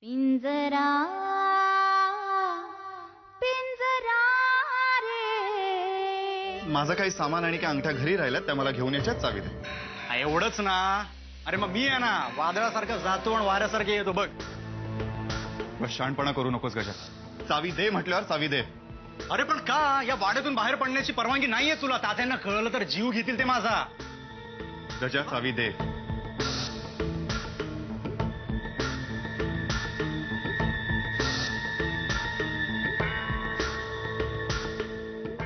पिंजरा पिंजरा रे. माझं काही सामान आणि काही अंगठ्या घरी राहिल्यात त्या मला घेऊन याच्यात चावी दे. एवढंच ना. अरे मग मी आहे ना वादळासारखं जातो आणि वाऱ्यासारखे येतो बघ. बस शहाणपणा करू नकोस गजा. चावी दे म्हटल्यावर चावी दे. अरे पण का या वाड्यातून बाहेर पडण्याची परवानगी नाहीये तुला. तात्यांना कळलं तर जीव घेतील ते माझा. गजा चावी दे.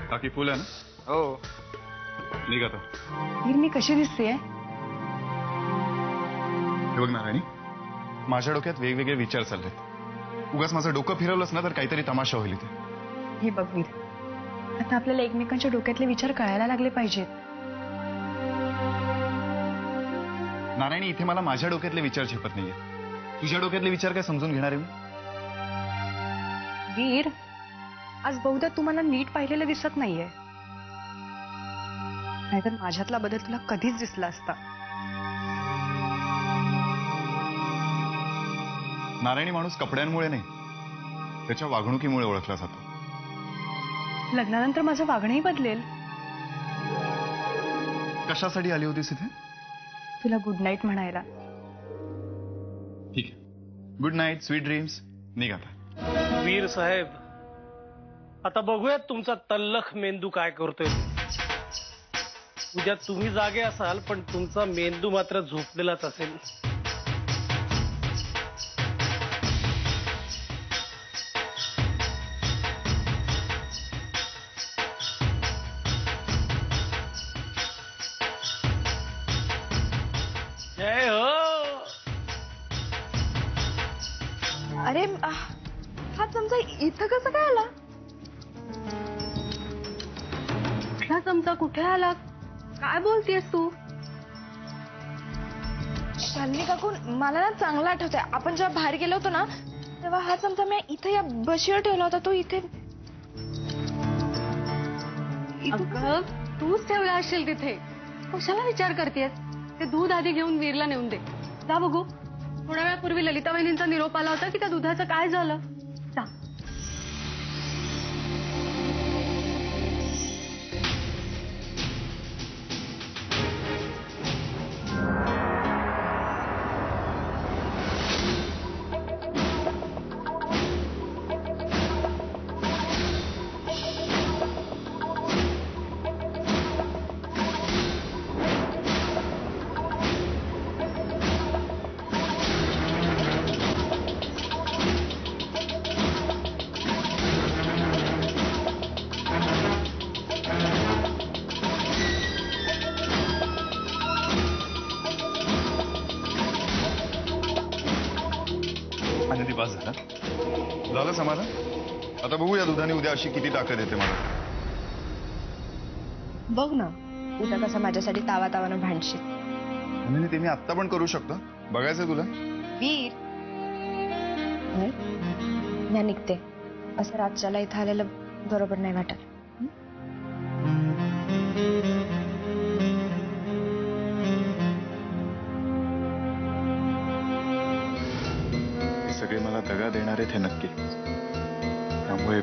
बाकी फुल आहे ना. हो. निघ आता. मी कशी दिसतेय? हे बघ नारायणी, माझ्या डोक्यात वेगवेगळे विचार चाललेत. उगाच माझं डोकं फिरवलंच ना तर काहीतरी तमाशा होईल इथे. हे बघ वीर, आता आपल्याला एकमेकांच्या डोक्यातले विचार कळायला लागले पाहिजेत. नारायणी, इथे मला माझ्या डोक्यातले विचार झेपत नाहीये. तुझ्या डोक्यातले विचार काय समजून घेणार आहे मी? वीर, आज बहुधा तुम्हाला नीट पाहिलेलं दिसत नाहीये. नाहीतर माझ्यातला बदल तुला कधीच दिसला असता. नारायणी, माणूस कपड्यांमुळे नाही, त्याच्या वागणुकीमुळे ओळखला जातो. लग्नानंतर माझं वागणंही बदलेल. कशासाठी आली होतीस इथे? तुला गुड नाईट म्हणायला. ठीक आहे. Good night, sweet dreams. निघ आता. वीर साहेब, आता बघूयात तुमचा तल्लख मेंदू काय करतोय. उद्या तुम्ही जागे असाल पण तुमचा मेंदू मात्र झोपलेलाच असेल. जय हो. अरे हा चमचा इथं कसं काय आला? हा चमचा कुठे आला? काय बोलतेस तू? शालिनी काकू, मला ना चांगलं आठवतंय, आपण जेव्हा बाहेर गेलो होतो ना तेव्हा हा चमचा मी इथे या बशीवर ठेवला होता. तो इथे. अगं, तूच ठेवला असेल तिथे. कशाला विचार करतेस? ते दूध आधी घेऊन वीरला नेऊन दे. जा बघू. थोड्या वेळापूर्वी ललिता वहिनींचा निरोप आला होता की त्या दुधाचं काय झालं. जा. आनंदी, बस झाला. झालं समाधान. आता बघू या दुधाने उद्या अशी किती ताकद येते मला. बघ ना उद्या कसा माझ्यासाठी तावा तावानं भांडशील. आनंदी, ते मी आत्ता पण करू शकतो. बघायचंय तुला? वीर, मी निघते. असं रातच्याला इथं आलेलं बरोबर नाही वाटत. सगळे मला दगा देणार आहेत हे नक्की. त्यामुळे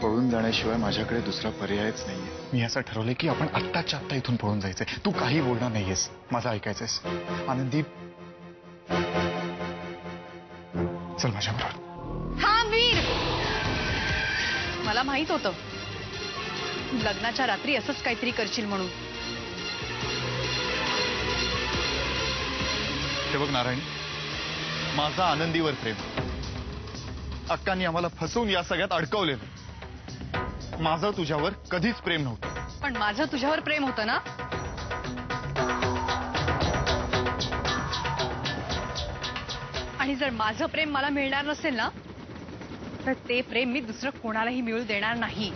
पळून जाण्याशिवाय माझ्याकडे दुसरा पर्यायच नाहीये. मी असं ठरवलंय की आपण आत्ताच्या आत्ता इथून पळून जायचंय. तू काही बोलणार नाहीयेस, माझं ऐकायचंयस. आनंदी, चल माझ्याबरोबर. हा वीर, मला माहित होतं लग्नाच्या रात्री असंच काहीतरी करशील म्हणून. हे बघ नारायणी, माझा आनंदीवर प्रेम. अक्कांनी आम्हाला फसवून या सगळ्यात अडकवलेलं. माझं तुझ्यावर कधीच प्रेम नव्हतं. पण माझं तुझ्यावर प्रेम होतं ना. आणि जर माझं प्रेम मला मिळणार नसेल ना तर ते प्रेम मी दुसरं कोणालाही मिळू देणार नाही.